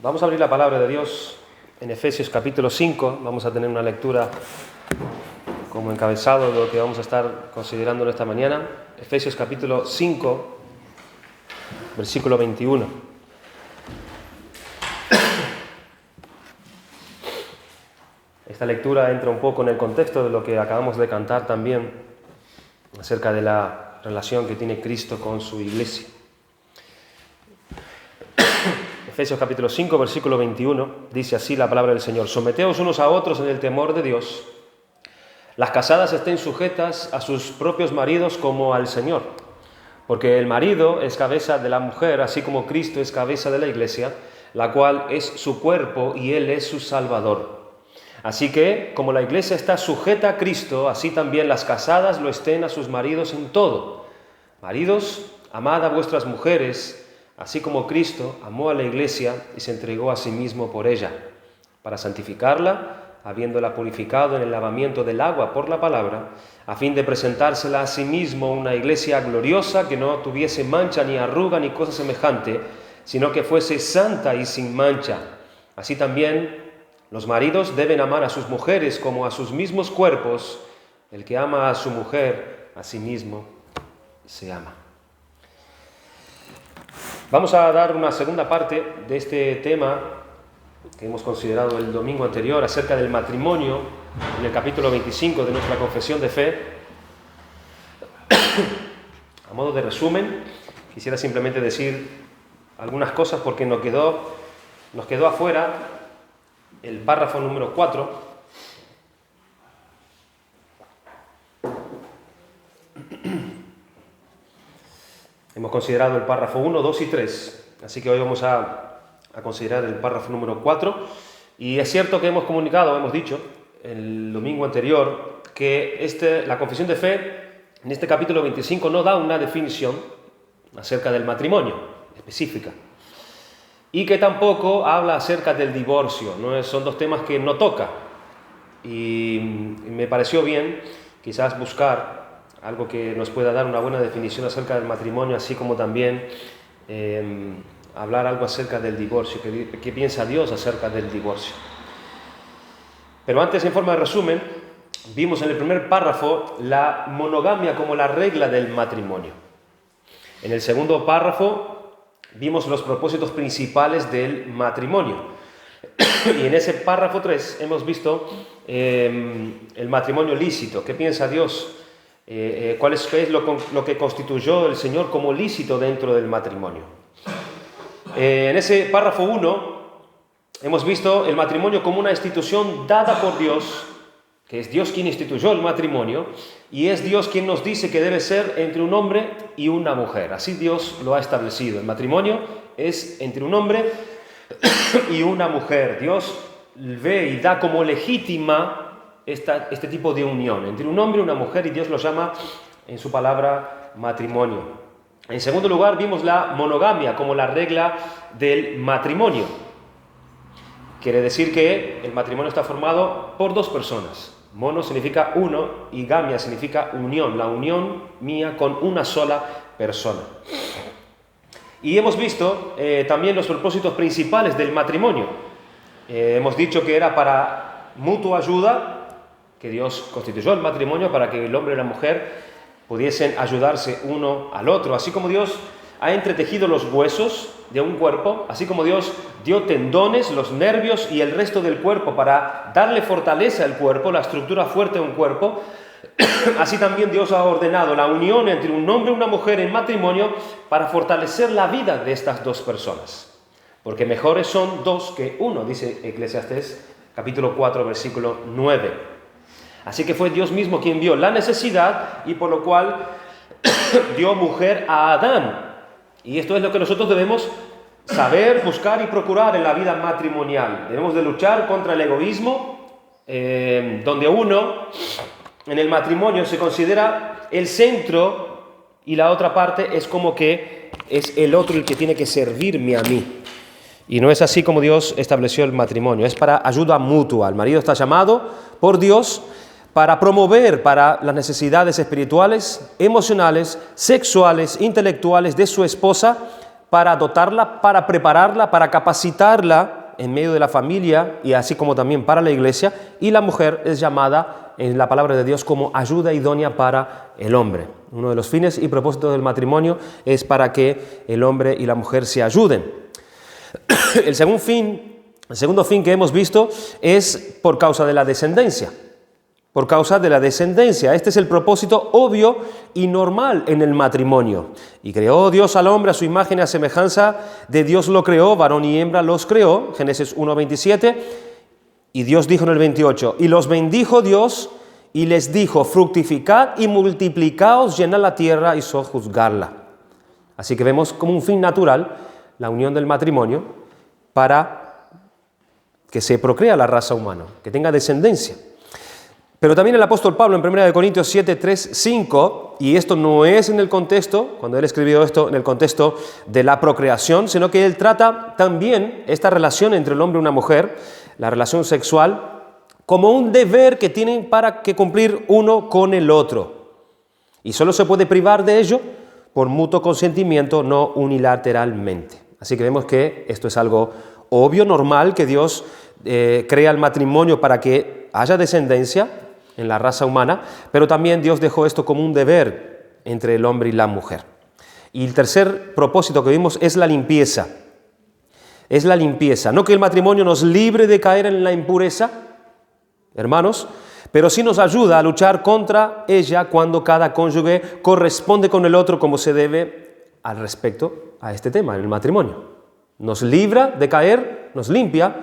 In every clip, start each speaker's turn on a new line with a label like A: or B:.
A: Vamos a abrir la palabra de Dios en Efesios capítulo 5. Vamos a tener una lectura como encabezado de lo que vamos a estar considerando en esta mañana. Efesios capítulo 5, versículo 21. Esta lectura entra un poco en el contexto de lo que acabamos de cantar también acerca de la relación que tiene Cristo con su iglesia. Efesios capítulo 5, versículo 21, dice así la palabra del Señor: Someteos unos a otros en el temor de Dios. Las casadas estén sujetas a sus propios maridos como al Señor, porque el marido es cabeza de la mujer, así como Cristo es cabeza de la iglesia, la cual es su cuerpo y Él es su Salvador. Así que, como la iglesia está sujeta a Cristo, así también las casadas lo estén a sus maridos en todo. Maridos, amad a vuestras mujeres, así como Cristo amó a la iglesia y se entregó a sí mismo por ella, para santificarla, habiéndola purificado en el lavamiento del agua por la palabra, a fin de presentársela a sí mismo una iglesia gloriosa que no tuviese mancha ni arruga ni cosa semejante, sino que fuese santa y sin mancha. Así también los maridos deben amar a sus mujeres como a sus mismos cuerpos. El que ama a su mujer, a sí mismo se ama. Vamos a dar una segunda parte de este tema que hemos considerado el domingo anterior acerca del matrimonio, en el capítulo 25 de nuestra confesión de fe. A modo de resumen, quisiera simplemente decir algunas cosas porque nos quedó afuera el párrafo número 4. Hemos considerado el párrafo 1, 2 y 3, así que hoy vamos a considerar el párrafo número 4. Y es cierto que hemos dicho el domingo anterior que la confesión de fe en este capítulo 25 no da una definición acerca del matrimonio específica, y que tampoco habla acerca del divorcio. Son dos temas que no toca, y me pareció bien quizás buscar algo que nos pueda dar una buena definición acerca del matrimonio, así como también hablar algo acerca del divorcio, qué piensa Dios acerca del divorcio. Pero antes, en forma de resumen, vimos en el primer párrafo la monogamia como la regla del matrimonio. En el segundo párrafo vimos los propósitos principales del matrimonio. Y en ese párrafo 3 hemos visto el matrimonio lícito. ¿Qué piensa Dios? ¿Qué es lo que constituyó el Señor como lícito dentro del matrimonio? En ese párrafo 1 hemos visto el matrimonio como una institución dada por Dios, que es Dios quien instituyó el matrimonio, y es Dios quien nos dice que debe ser entre un hombre y una mujer. Así Dios lo ha establecido. El matrimonio es entre un hombre y una mujer. Dios ve y da como legítima este tipo de unión entre un hombre y una mujer, y Dios lo llama en su palabra matrimonio. En segundo lugar, vimos la monogamia como la regla del matrimonio. Quiere decir que el matrimonio está formado por dos personas. Mono significa uno y gamia significa unión, la unión mía con una sola persona. Y hemos visto también los propósitos principales del matrimonio. Hemos dicho que era para mutua ayuda, que Dios constituyó el matrimonio para que el hombre y la mujer pudiesen ayudarse uno al otro, así como Dios ha entretejido los huesos de un cuerpo, así como Dios dio tendones, los nervios y el resto del cuerpo para darle fortaleza al cuerpo, la estructura fuerte de un cuerpo. Así también Dios ha ordenado la unión entre un hombre y una mujer en matrimonio para fortalecer la vida de estas dos personas. Porque mejores son dos que uno, dice Eclesiastés capítulo 4, versículo 9. Así que fue Dios mismo quien vio la necesidad y por lo cual dio mujer a Adán. Y esto es lo que nosotros debemos saber, buscar y procurar en la vida matrimonial. Debemos de luchar contra el egoísmo, donde uno en el matrimonio se considera el centro y la otra parte es como que es el otro el que tiene que servirme a mí. Y no es así como Dios estableció el matrimonio, es para ayuda mutua. El marido está llamado por Dios para promover para las necesidades espirituales, emocionales, sexuales, intelectuales de su esposa, para dotarla, para prepararla, para capacitarla en medio de la familia y así como también para la iglesia, y la mujer es llamada en la palabra de Dios como ayuda idónea para el hombre. Uno de los fines y propósitos del matrimonio es para que el hombre y la mujer se ayuden. El segundo fin que hemos visto es por causa de la descendencia. Por causa de la descendencia. Este es el propósito obvio y normal en el matrimonio. Y creó Dios al hombre a su imagen y a semejanza de Dios lo creó, varón y hembra los creó, Génesis 1:27, y Dios dijo en el 28, y los bendijo Dios y les dijo, fructificad y multiplicaos, llenad la tierra y sojuzgarla. Así que vemos como un fin natural la unión del matrimonio para que se procrea la raza humana, que tenga descendencia. Pero también el apóstol Pablo en 1 Corintios 7, 3, 5, y esto no es en el contexto, cuando él escribió esto, en el contexto de la procreación, sino que él trata también esta relación entre el hombre y una mujer, la relación sexual, como un deber que tienen para que cumplir uno con el otro. Y solo se puede privar de ello por mutuo consentimiento, no unilateralmente. Así que vemos que esto es algo obvio, normal, que Dios crea el matrimonio para que haya descendencia en la raza humana, pero también Dios dejó esto como un deber entre el hombre y la mujer. Y el tercer propósito que vimos es la limpieza. Es la limpieza. No que el matrimonio nos libre de caer en la impureza, hermanos, pero sí nos ayuda a luchar contra ella cuando cada cónyuge corresponde con el otro como se debe al respecto a este tema, en el matrimonio. Nos libra de caer, nos limpia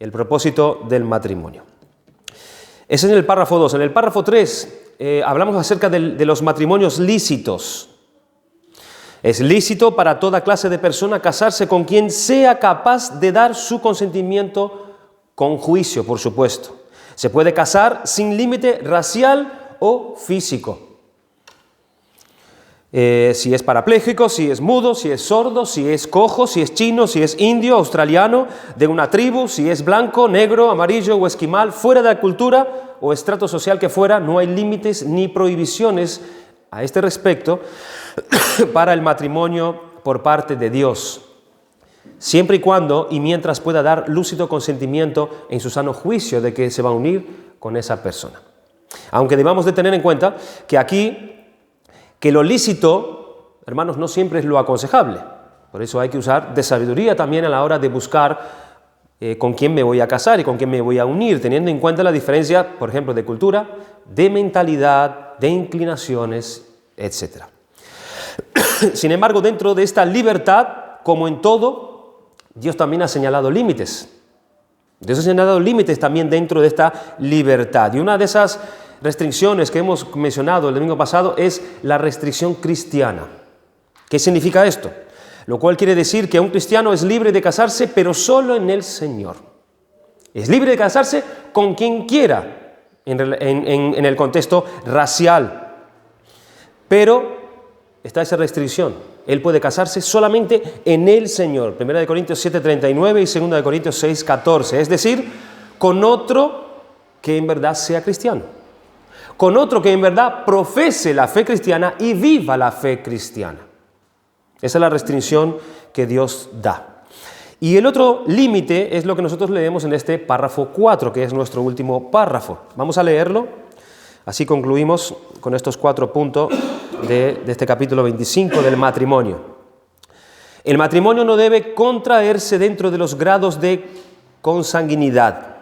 A: el propósito del matrimonio. Ese es en el párrafo 2. En el párrafo 3 hablamos acerca de los matrimonios lícitos. Es lícito para toda clase de persona casarse con quien sea capaz de dar su consentimiento con juicio, por supuesto. Se puede casar sin límite racial o físico. Si es parapléjico, si es mudo, si es sordo, si es cojo, si es chino, si es indio, australiano, de una tribu, si es blanco, negro, amarillo o esquimal, fuera de la cultura o estrato social que fuera, no hay límites ni prohibiciones a este respecto para el matrimonio por parte de Dios, siempre y cuando y mientras pueda dar lúcido consentimiento en su sano juicio de que se va a unir con esa persona. Aunque debamos de tener en cuenta que aquí que lo lícito, hermanos, no siempre es lo aconsejable. Por eso hay que usar de sabiduría también a la hora de buscar con quién me voy a casar y con quién me voy a unir, teniendo en cuenta la diferencia, por ejemplo, de cultura, de mentalidad, de inclinaciones, etc. Sin embargo, dentro de esta libertad, como en todo, Dios también ha señalado límites. Dios ha señalado límites también dentro de esta libertad. Y una de esas restricciones que hemos mencionado el domingo pasado es la restricción cristiana. ¿Qué significa esto? Lo cual quiere decir que un cristiano es libre de casarse, pero solo en el Señor. Es libre de casarse con quien quiera, en el contexto racial. Pero está esa restricción. Él puede casarse solamente en el Señor. 1 Corintios 7:39 y 2 Corintios 6:14. Es decir, con otro que en verdad sea cristiano. Con otro que en verdad profese la fe cristiana y viva la fe cristiana. Esa es la restricción que Dios da. Y el otro límite es lo que nosotros leemos en este párrafo 4, que es nuestro último párrafo. Vamos a leerlo. Así concluimos con estos 4 puntos de este capítulo 25 del matrimonio. El matrimonio no debe contraerse dentro de los grados de consanguinidad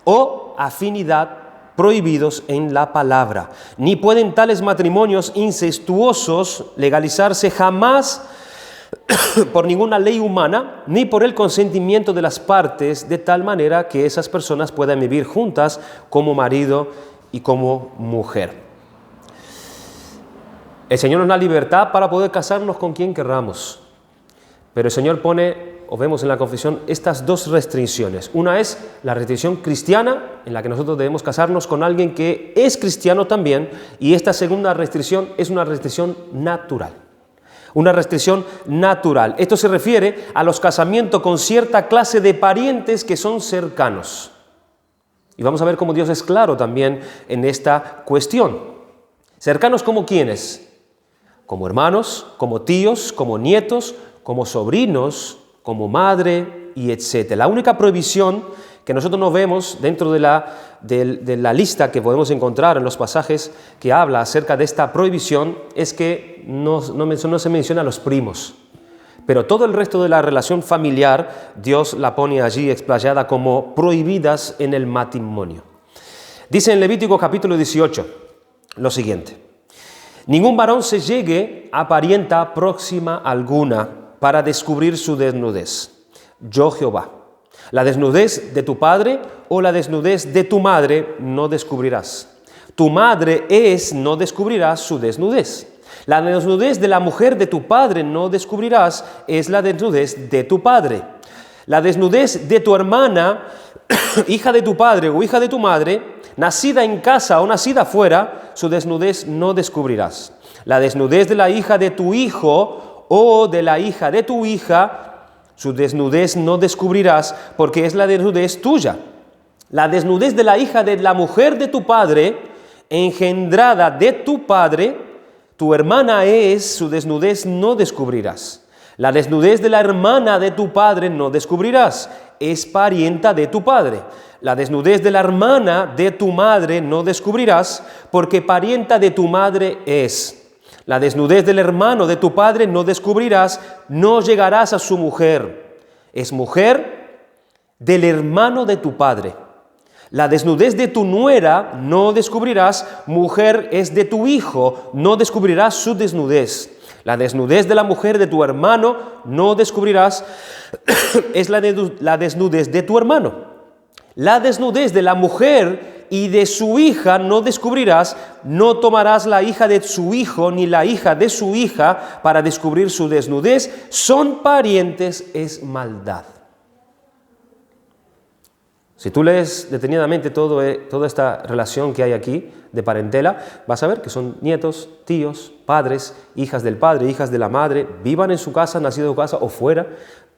A: o afinidad prohibidos en la palabra. Ni pueden tales matrimonios incestuosos legalizarse jamás por ninguna ley humana, ni por el consentimiento de las partes, de tal manera que esas personas puedan vivir juntas como marido y como mujer. El Señor nos da libertad para poder casarnos con quien querramos, pero el Señor pone, o vemos en la confesión, estas 2 restricciones. Una es la restricción cristiana, en la que nosotros debemos casarnos con alguien que es cristiano también, y esta segunda restricción es una restricción natural. Una restricción natural. Esto se refiere a los casamientos con cierta clase de parientes que son cercanos. Y vamos a ver cómo Dios es claro también en esta cuestión. ¿Cercanos como quiénes? como hermanos, como tíos, como nietos, como sobrinos, como madre y etc. La única prohibición que nosotros no vemos dentro de la lista que podemos encontrar en los pasajes que habla acerca de esta prohibición es que no se menciona a los primos. Pero todo el resto de la relación familiar, Dios la pone allí explayada como prohibidas en el matrimonio. Dice en Levítico capítulo 18 lo siguiente: ningún varón se llegue a parienta próxima alguna para descubrir su desnudez. Yo Jehová. La desnudez de tu padre o la desnudez de tu madre no descubrirás. Tu madre no descubrirás su desnudez. La desnudez de la mujer de tu padre no descubrirás, es la desnudez de tu padre. La desnudez de tu hermana, hija de tu padre o hija de tu madre, nacida en casa o nacida fuera, su desnudez no descubrirás. La desnudez de la hija de tu hijo o de la hija de tu hija, su desnudez no descubrirás, porque es la desnudez tuya. La desnudez de la hija de la mujer de tu padre, engendrada de tu padre, tu hermana su desnudez no descubrirás. La desnudez de la hermana de tu padre no descubrirás, es parienta de tu padre. La desnudez de la hermana de tu madre no descubrirás, porque parienta de tu madre es. La desnudez del hermano de tu padre no descubrirás, no llegarás a su mujer. Es mujer del hermano de tu padre. La desnudez de tu nuera no descubrirás, mujer es de tu hijo, no descubrirás su desnudez. La desnudez de la mujer de tu hermano no descubrirás, es la desnudez de tu hermano. La desnudez de la mujer y de su hija no descubrirás, no tomarás la hija de su hijo ni la hija de su hija para descubrir su desnudez, son parientes, es maldad. Si tú lees detenidamente toda esta relación que hay aquí de parentela, vas a ver que son nietos, tíos, padres, hijas del padre, hijas de la madre, vivan en su casa, nacido en su casa o fuera,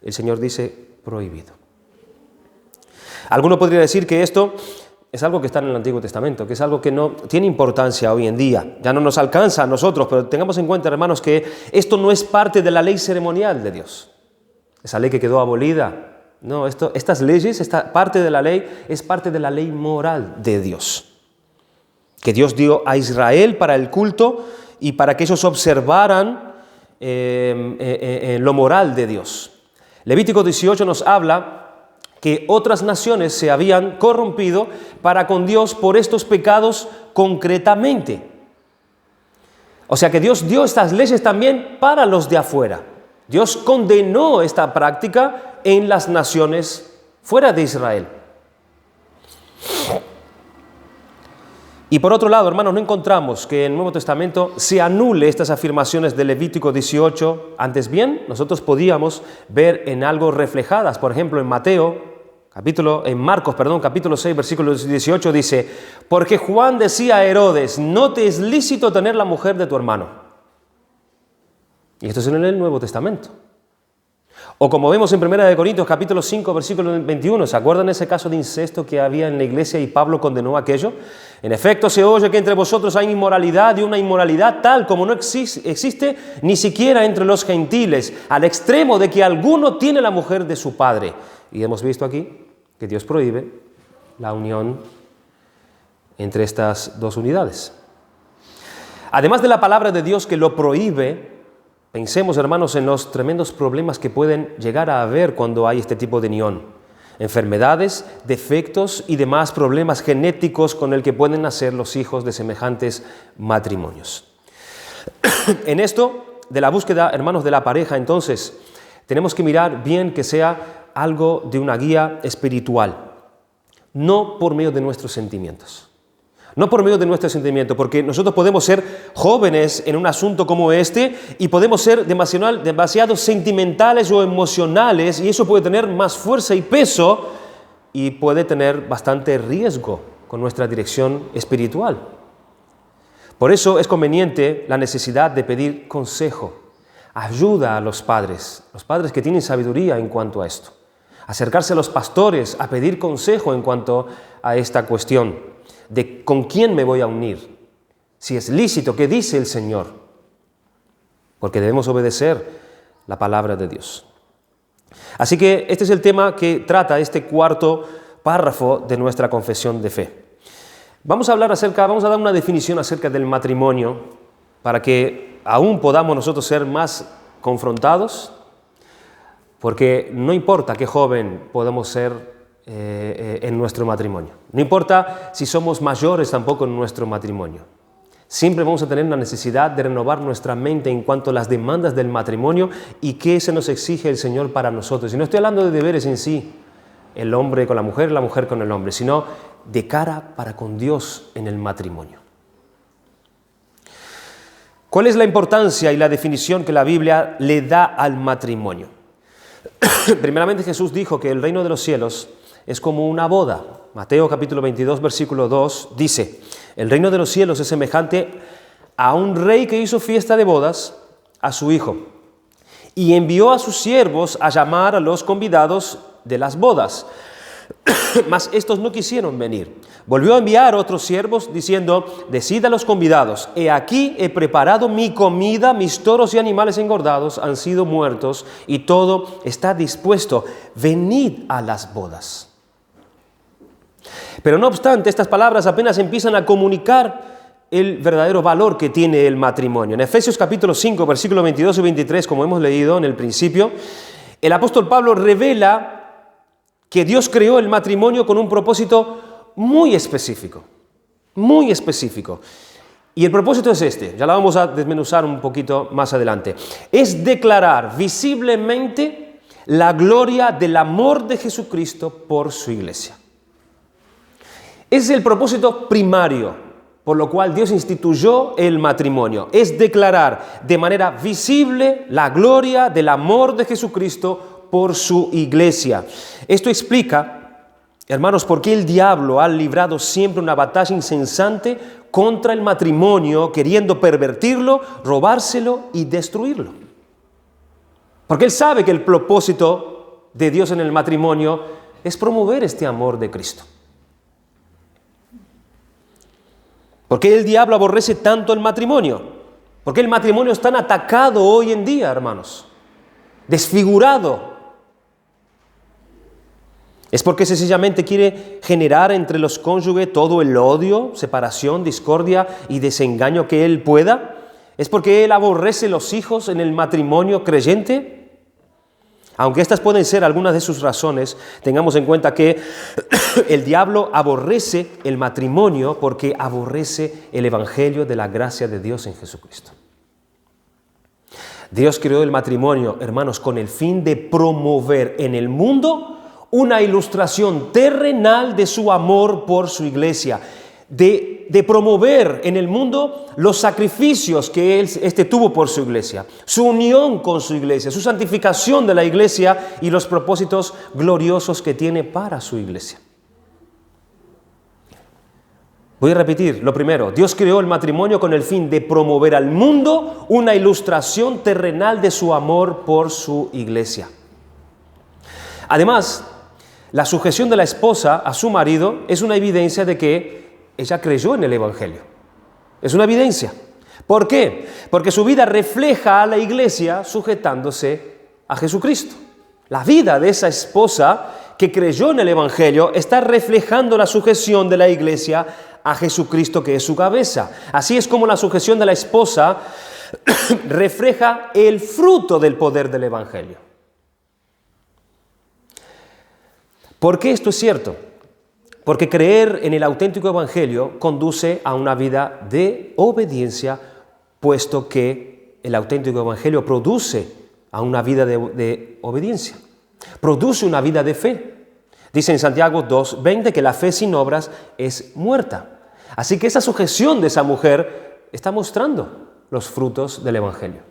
A: el Señor dice prohibido. Alguno podría decir que esto es algo que está en el Antiguo Testamento, que es algo que no tiene importancia hoy en día, ya no nos alcanza a nosotros, pero tengamos en cuenta, hermanos, que esto no es parte de la ley ceremonial de Dios, esa ley que quedó abolida. No, estas leyes, esta parte de la ley es parte de la ley moral de Dios, que Dios dio a Israel para el culto y para que ellos observaran lo moral de Dios. Levítico 18 nos habla que otras naciones se habían corrompido para con Dios por estos pecados concretamente. O sea que Dios dio estas leyes también para los de afuera. Dios condenó esta práctica en las naciones fuera de Israel. Y por otro lado, hermanos, no encontramos que en el Nuevo Testamento se anule estas afirmaciones de Levítico 18. Antes bien, nosotros podíamos ver en algo reflejadas. Por ejemplo, en Marcos, capítulo 6, versículo 18 dice: porque Juan decía a Herodes, no te es lícito tener la mujer de tu hermano. Y esto es en el Nuevo Testamento. O como vemos en 1 Corintios capítulo 5, versículo 21, ¿se acuerdan ese caso de incesto que había en la iglesia y Pablo condenó aquello? En efecto, se oye que entre vosotros hay inmoralidad, y una inmoralidad tal como no existe ni siquiera entre los gentiles, al extremo de que alguno tiene la mujer de su padre. Y hemos visto aquí que Dios prohíbe la unión entre estas dos unidades. Además de la palabra de Dios que lo prohíbe, pensemos, hermanos, en los tremendos problemas que pueden llegar a haber cuando hay este tipo de unión. Enfermedades, defectos y demás problemas genéticos con el que pueden nacer los hijos de semejantes matrimonios. En esto de la búsqueda, hermanos, de la pareja, entonces, tenemos que mirar bien que sea algo de una guía espiritual, no por medio de nuestros sentimientos. No por medio de nuestro sentimiento, porque nosotros podemos ser jóvenes en un asunto como este y podemos ser demasiado sentimentales o emocionales, y eso puede tener más fuerza y peso y puede tener bastante riesgo con nuestra dirección espiritual. Por eso es conveniente la necesidad de pedir consejo, ayuda a los padres que tienen sabiduría en cuanto a esto. Acercarse a los pastores a pedir consejo en cuanto a esta cuestión de con quién me voy a unir, si es lícito, qué dice el Señor. porque debemos obedecer la palabra de Dios. Así que este es el tema que trata este cuarto párrafo de nuestra confesión de fe. Vamos a dar una definición acerca del matrimonio para que aún podamos nosotros ser más confrontados, porque no importa qué joven podemos ser en nuestro matrimonio. No importa si somos mayores tampoco en nuestro matrimonio. Siempre vamos a tener una necesidad de renovar nuestra mente en cuanto a las demandas del matrimonio y qué se nos exige el Señor para nosotros. Y no estoy hablando de deberes en sí, el hombre con la mujer con el hombre, sino de cara para con Dios en el matrimonio. ¿Cuál es la importancia y la definición que la Biblia le da al matrimonio? Primeramente, Jesús dijo que el reino de los cielos es como una boda. Mateo capítulo 22, versículo 2 dice: el reino de los cielos es semejante a un rey que hizo fiesta de bodas a su hijo y envió a sus siervos a llamar a los convidados de las bodas. Mas estos no quisieron venir. Volvió a enviar otros siervos diciendo: decid a los convidados, he aquí he preparado mi comida, mis toros y animales engordados han sido muertos y todo está dispuesto, venid a las bodas. Pero no obstante, estas palabras apenas empiezan a comunicar el verdadero valor que tiene el matrimonio. En Efesios capítulo 5, versículos 22 y 23, como hemos leído en el principio, el apóstol Pablo revela que Dios creó el matrimonio con un propósito muy específico, muy específico. Y el propósito es este, ya lo vamos a desmenuzar un poquito más adelante. Es declarar visiblemente la gloria del amor de Jesucristo por su iglesia. Ese es el propósito primario por lo cual Dios instituyó el matrimonio. Es declarar de manera visible la gloria del amor de Jesucristo por su iglesia. Esto explica, hermanos, por qué el diablo ha librado siempre una batalla incesante contra el matrimonio, queriendo pervertirlo, robárselo y destruirlo. Porque él sabe que el propósito de Dios en el matrimonio es promover este amor de Cristo. ¿Por qué el diablo aborrece tanto el matrimonio? ¿Por qué el matrimonio es tan atacado hoy en día, hermanos? Desfigurado. Es porque sencillamente quiere generar entre los cónyuges todo el odio, separación, discordia y desengaño que él pueda. ¿Es porque él aborrece los hijos en el matrimonio creyente? Aunque estas pueden ser algunas de sus razones, tengamos en cuenta que el diablo aborrece el matrimonio porque aborrece el evangelio de la gracia de Dios en Jesucristo. Dios creó el matrimonio, hermanos, con el fin de promover en el mundo una ilustración terrenal de su amor por su iglesia, de promover en el mundo los sacrificios que él tuvo por su iglesia, su unión con su iglesia, su santificación de la iglesia y los propósitos gloriosos que tiene para su iglesia. Voy a repetir lo primero. Dios creó el matrimonio con el fin de promover al mundo una ilustración terrenal de su amor por su iglesia. Además, la sujeción de la esposa a su marido es una evidencia de que ella creyó en el evangelio. Es una evidencia. ¿Por qué? Porque su vida refleja a la iglesia sujetándose a Jesucristo. La vida de esa esposa que creyó en el evangelio está reflejando la sujeción de la iglesia a Jesucristo, que es su cabeza. Así es como la sujeción de la esposa refleja el fruto del poder del evangelio. ¿Por qué esto es cierto? Porque creer en el auténtico evangelio conduce a una vida de obediencia, puesto que el auténtico evangelio produce a una vida de obediencia. Produce una vida de fe. Dice en Santiago 2:20 que la fe sin obras es muerta. Así que esa sujeción de esa mujer está mostrando los frutos del evangelio.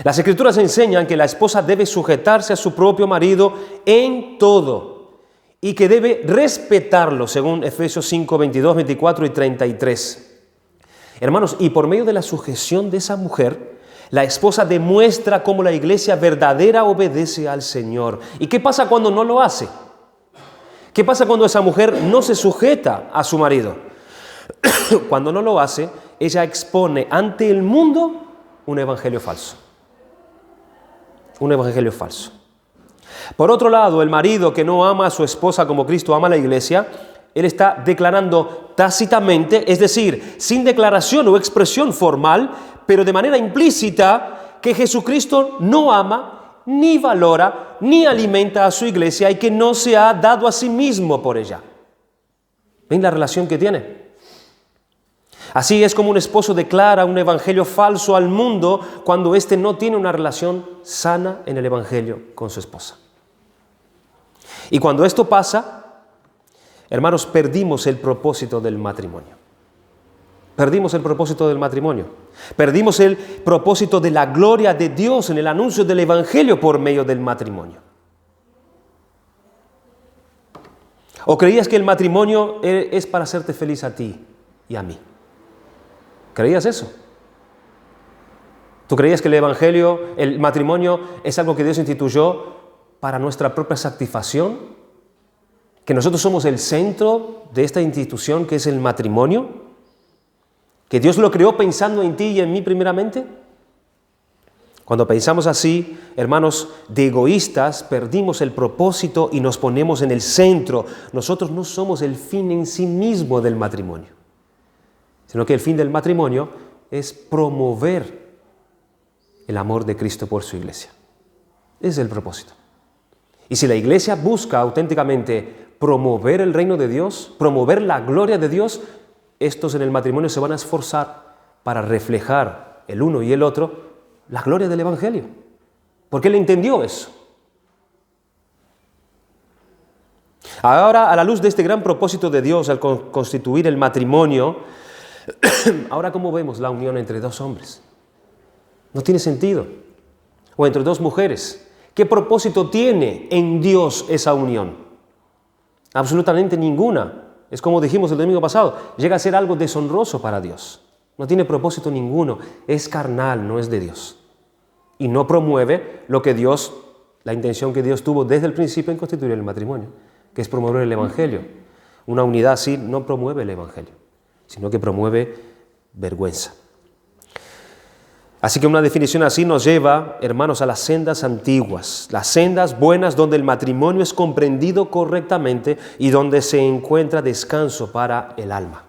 A: Las Escrituras enseñan que la esposa debe sujetarse a su propio marido en todo y que debe respetarlo, según Efesios 5, 22, 24 y 33. Hermanos, y por medio de la sujeción de esa mujer, la esposa demuestra cómo la iglesia verdadera obedece al Señor. ¿Y qué pasa cuando no lo hace? ¿Qué pasa cuando esa mujer no se sujeta a su marido? Cuando no lo hace, ella expone ante el mundo un evangelio falso. Un evangelio falso. Por otro lado, el marido que no ama a su esposa como Cristo ama a la iglesia, él está declarando tácitamente, es decir, sin declaración o expresión formal, pero de manera implícita, que Jesucristo no ama, ni valora, ni alimenta a su iglesia y que no se ha dado a sí mismo por ella. ¿Ven la relación que tiene? Así es como un esposo declara un evangelio falso al mundo cuando éste no tiene una relación sana en el evangelio con su esposa. Y cuando esto pasa, hermanos, perdimos el propósito del matrimonio. Perdimos el propósito del matrimonio. Perdimos el propósito de la gloria de Dios en el anuncio del evangelio por medio del matrimonio. ¿O creías que el matrimonio es para hacerte feliz a ti y a mí? ¿Creías eso? ¿Tú creías que el evangelio, el matrimonio, es algo que Dios instituyó para nuestra propia satisfacción? ¿Que nosotros somos el centro de esta institución que es el matrimonio? ¿Que Dios lo creó pensando en ti y en mí primeramente? Cuando pensamos así, hermanos, de egoístas, perdimos el propósito y nos ponemos en el centro. Nosotros no somos el fin en sí mismo del matrimonio, sino que el fin del matrimonio es promover el amor de Cristo por su iglesia. Ese es el propósito. Y si la iglesia busca auténticamente promover el reino de Dios, promover la gloria de Dios, estos en el matrimonio se van a esforzar para reflejar el uno y el otro la gloria del evangelio. Porque él entendió eso. Ahora, a la luz de este gran propósito de Dios al constituir el matrimonio, ahora ¿cómo vemos la unión entre dos hombres? No tiene sentido. O entre dos mujeres. ¿Qué propósito tiene en Dios esa unión? Absolutamente ninguna. Es como dijimos el domingo pasado, llega a ser algo deshonroso para Dios. No tiene propósito ninguno. Es carnal, no es de Dios. Y no promueve lo que Dios, la intención que Dios tuvo desde el principio en constituir el matrimonio, que es promover el evangelio. Una unidad así no promueve el evangelio, sino que promueve vergüenza. Así que una definición así nos lleva, hermanos, a las sendas antiguas, las sendas buenas donde el matrimonio es comprendido correctamente y donde se encuentra descanso para el alma.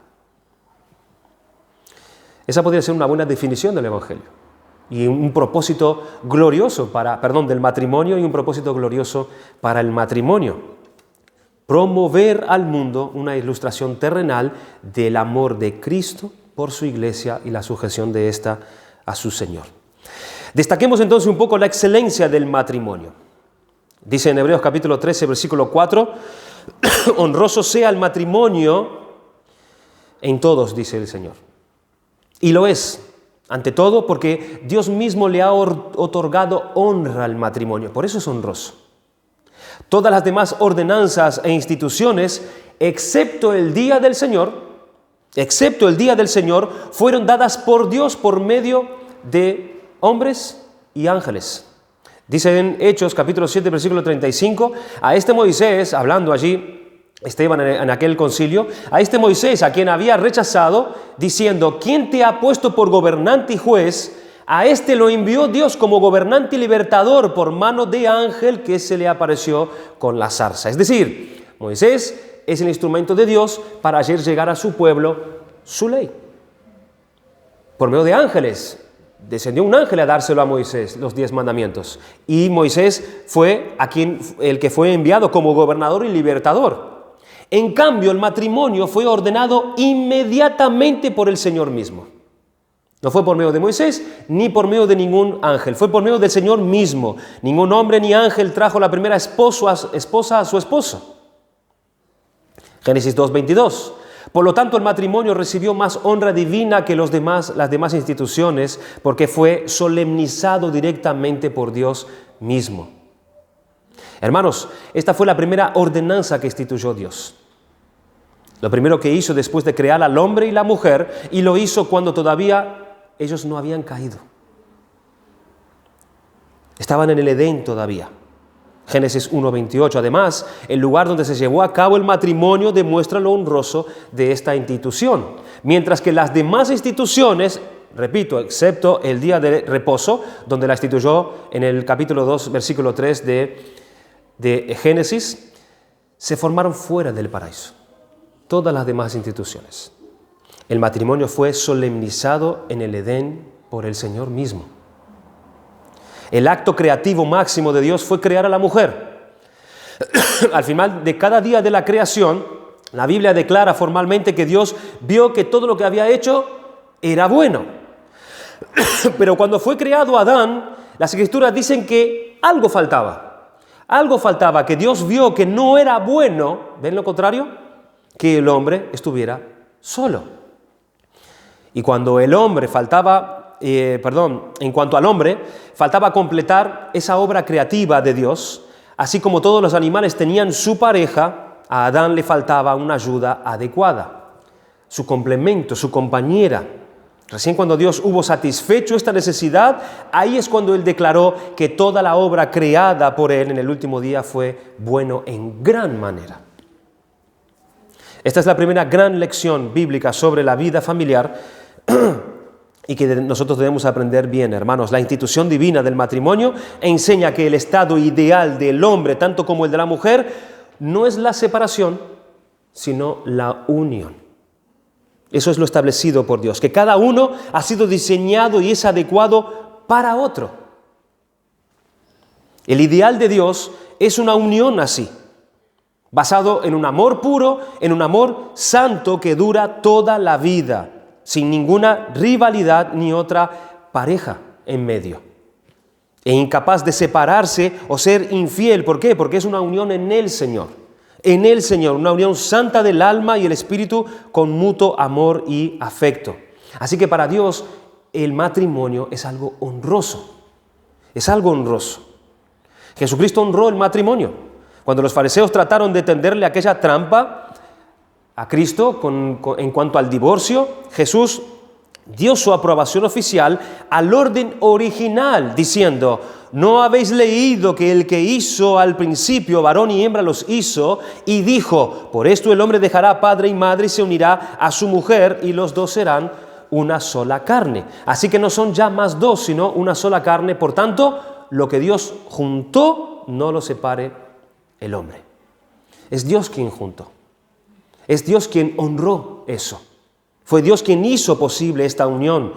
A: Esa podría ser una buena definición del evangelio y un propósito glorioso del matrimonio y un propósito glorioso para el matrimonio. Promover al mundo una ilustración terrenal del amor de Cristo por su iglesia y la sujeción de ésta a su Señor. Destaquemos entonces un poco la excelencia del matrimonio. Dice en Hebreos capítulo 13, versículo 4, honroso sea el matrimonio en todos, dice el Señor. Y lo es, ante todo, porque Dios mismo le ha otorgado honra al matrimonio. Por eso es honroso. Todas las demás ordenanzas e instituciones, excepto el día del Señor, fueron dadas por Dios por medio de hombres y ángeles. Dice en Hechos capítulo 7, versículo 35, a este Moisés, hablando allí Esteban en aquel concilio, a este Moisés a quien había rechazado, diciendo, ¿quién te ha puesto por gobernante y juez? A este lo envió Dios como gobernante y libertador por mano de ángel que se le apareció con la zarza. Es decir, Moisés es el instrumento de Dios para hacer llegar a su pueblo su ley. Por medio de ángeles. Descendió un ángel a dárselo a Moisés, los 10 mandamientos. Y Moisés fue el que fue enviado como gobernador y libertador. En cambio, el matrimonio fue ordenado inmediatamente por el Señor mismo. No fue por medio de Moisés ni por medio de ningún ángel. Fue por medio del Señor mismo. Ningún hombre ni ángel trajo la primera esposa a su esposo. Génesis 2:22. Por lo tanto, el matrimonio recibió más honra divina que las demás instituciones porque fue solemnizado directamente por Dios mismo. Hermanos, esta fue la primera ordenanza que instituyó Dios. Lo primero que hizo después de crear al hombre y la mujer, y lo hizo cuando todavía ellos no habían caído. Estaban en el Edén todavía. Génesis 1:28. Además, el lugar donde se llevó a cabo el matrimonio demuestra lo honroso de esta institución. Mientras que las demás instituciones repito, excepto el día de reposo, donde la instituyó en el capítulo 2, versículo 3 de Génesis, se formaron fuera del paraíso. Todas las demás instituciones. El matrimonio fue solemnizado en el Edén por el Señor mismo. El acto creativo máximo de Dios fue crear a la mujer. Al final de cada día de la creación, la Biblia declara formalmente que Dios vio que todo lo que había hecho era bueno. Pero cuando fue creado Adán, las Escrituras dicen que algo faltaba. Algo faltaba, que Dios vio que no era bueno, ¿ven lo contrario? Que el hombre estuviera solo. Y cuando el hombre en cuanto al hombre, faltaba completar esa obra creativa de Dios, así como todos los animales tenían su pareja, a Adán le faltaba una ayuda adecuada, su complemento, su compañera. Recién cuando Dios hubo satisfecho esta necesidad, ahí es cuando Él declaró que toda la obra creada por Él en el último día fue bueno en gran manera. Esta es la primera gran lección bíblica sobre la vida familiar y que nosotros debemos aprender bien, hermanos. La institución divina del matrimonio enseña que el estado ideal del hombre, tanto como el de la mujer, no es la separación, sino la unión. Eso es lo establecido por Dios, que cada uno ha sido diseñado y es adecuado para otro. El ideal de Dios es una unión así, basado en un amor puro, en un amor santo que dura toda la vida, sin ninguna rivalidad ni otra pareja en medio. E incapaz de separarse o ser infiel. ¿Por qué? Porque es una unión en el Señor. En el Señor, una unión santa del alma y el espíritu con mutuo amor y afecto. Así que para Dios el matrimonio es algo honroso. Es algo honroso. Jesucristo honró el matrimonio. Cuando los fariseos trataron de tenderle aquella trampa a Cristo en cuanto al divorcio, Jesús dio su aprobación oficial al orden original, diciendo: ¿no habéis leído que el que hizo al principio varón y hembra los hizo? Y dijo: por esto el hombre dejará padre y madre y se unirá a su mujer, y los dos serán una sola carne. Así que no son ya más dos, sino una sola carne. Por tanto, lo que Dios juntó, no lo separe el hombre. Es Dios quien juntó. Es Dios quien honró eso. Fue Dios quien hizo posible esta unión.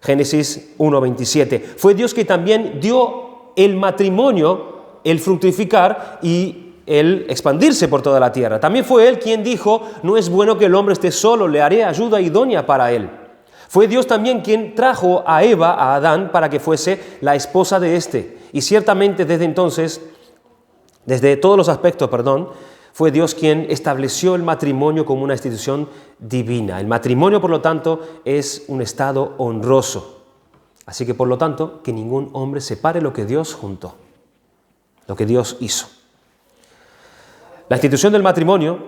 A: Génesis 1:27. Fue Dios que también dio el matrimonio, el fructificar y el expandirse por toda la tierra. También fue Él quien dijo: no es bueno que el hombre esté solo, le haré ayuda idónea para él. Fue Dios también quien trajo a Eva, a Adán, para que fuese la esposa de éste. Y ciertamente desde entonces, desde todos los aspectos, fue Dios quien estableció el matrimonio como una institución divina. El matrimonio, por lo tanto, es un estado honroso. Así que, por lo tanto, que ningún hombre separe lo que Dios juntó, lo que Dios hizo. La institución del matrimonio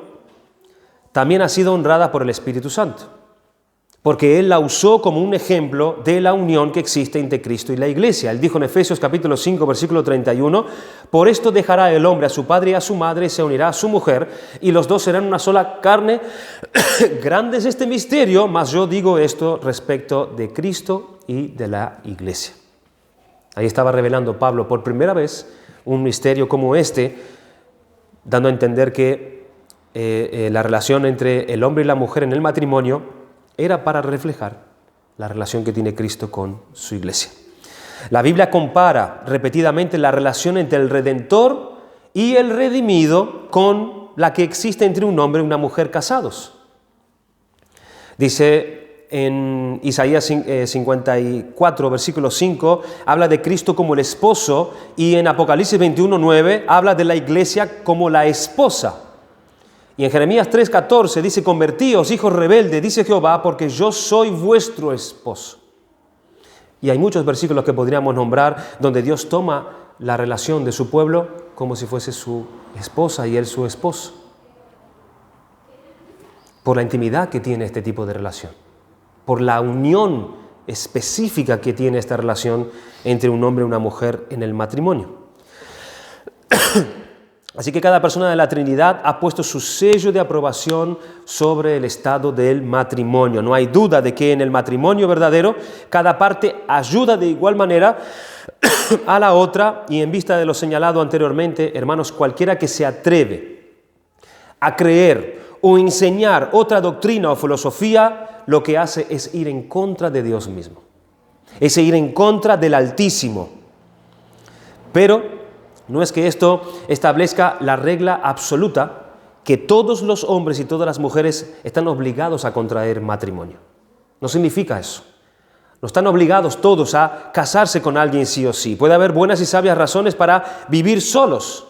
A: también ha sido honrada por el Espíritu Santo, porque Él la usó como un ejemplo de la unión que existe entre Cristo y la Iglesia. Él dijo en Efesios capítulo 5, versículo 31, por esto dejará el hombre a su padre y a su madre y se unirá a su mujer, y los dos serán una sola carne. Grande es este misterio, mas yo digo esto respecto de Cristo y de la Iglesia. Ahí estaba revelando Pablo por primera vez un misterio como este, dando a entender que la relación entre el hombre y la mujer en el matrimonio era para reflejar la relación que tiene Cristo con su Iglesia. La Biblia compara repetidamente la relación entre el Redentor y el redimido con la que existe entre un hombre y una mujer casados. Dice en Isaías 54, versículo 5, habla de Cristo como el esposo, y en Apocalipsis 21, 9 habla de la Iglesia como la esposa. Y en Jeremías 3:14 dice: convertíos, hijos rebeldes, dice Jehová, porque yo soy vuestro esposo. Y hay muchos versículos que podríamos nombrar donde Dios toma la relación de su pueblo como si fuese su esposa y él su esposo, por la intimidad que tiene este tipo de relación, por la unión específica que tiene esta relación entre un hombre y una mujer en el matrimonio. Así que cada persona de la Trinidad ha puesto su sello de aprobación sobre el estado del matrimonio. No hay duda de que en el matrimonio verdadero cada parte ayuda de igual manera a la otra, y en vista de lo señalado anteriormente, hermanos, cualquiera que se atreve a creer o enseñar otra doctrina o filosofía, lo que hace es ir en contra de Dios mismo, es ir en contra del Altísimo. Pero no es que esto establezca la regla absoluta que todos los hombres y todas las mujeres están obligados a contraer matrimonio. No significa eso. No están obligados todos a casarse con alguien sí o sí. Puede haber buenas y sabias razones para vivir solos.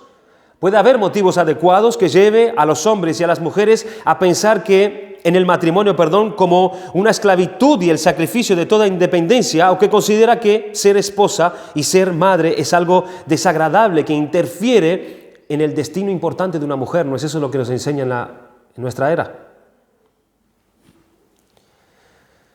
A: Puede haber motivos adecuados que lleve a los hombres y a las mujeres a pensar que en el matrimonio, como una esclavitud y el sacrificio de toda independencia, o que considera que ser esposa y ser madre es algo desagradable, que interfiere en el destino importante de una mujer. ¿No es eso lo que nos enseña en nuestra era?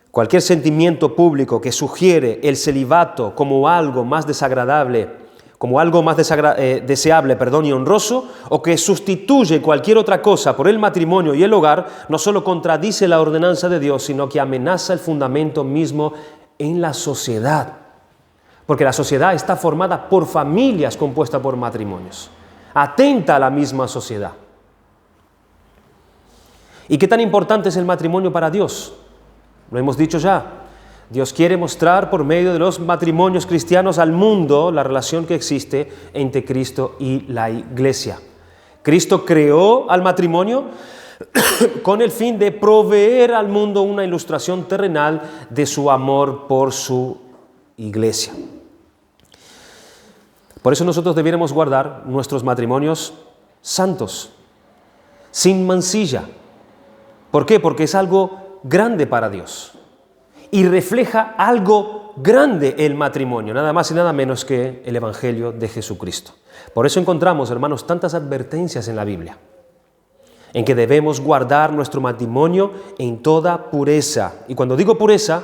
A: Cualquier sentimiento público que sugiere el celibato como algo más desagradable, como algo más deseable y honroso, o que sustituye cualquier otra cosa por el matrimonio y el hogar, no solo contradice la ordenanza de Dios, sino que amenaza el fundamento mismo en la sociedad. Porque la sociedad está formada por familias compuestas por matrimonios. Atenta a la misma sociedad. ¿Y qué tan importante es el matrimonio para Dios? Lo hemos dicho ya. Dios quiere mostrar por medio de los matrimonios cristianos al mundo la relación que existe entre Cristo y la Iglesia. Cristo creó al matrimonio con el fin de proveer al mundo una ilustración terrenal de su amor por su Iglesia. Por eso nosotros debiéramos guardar nuestros matrimonios santos, sin mancilla. ¿Por qué? Porque es algo grande para Dios. Y refleja algo grande el matrimonio, nada más y nada menos que el Evangelio de Jesucristo. Por eso encontramos, hermanos, tantas advertencias en la Biblia, en que debemos guardar nuestro matrimonio en toda pureza. Y cuando digo pureza,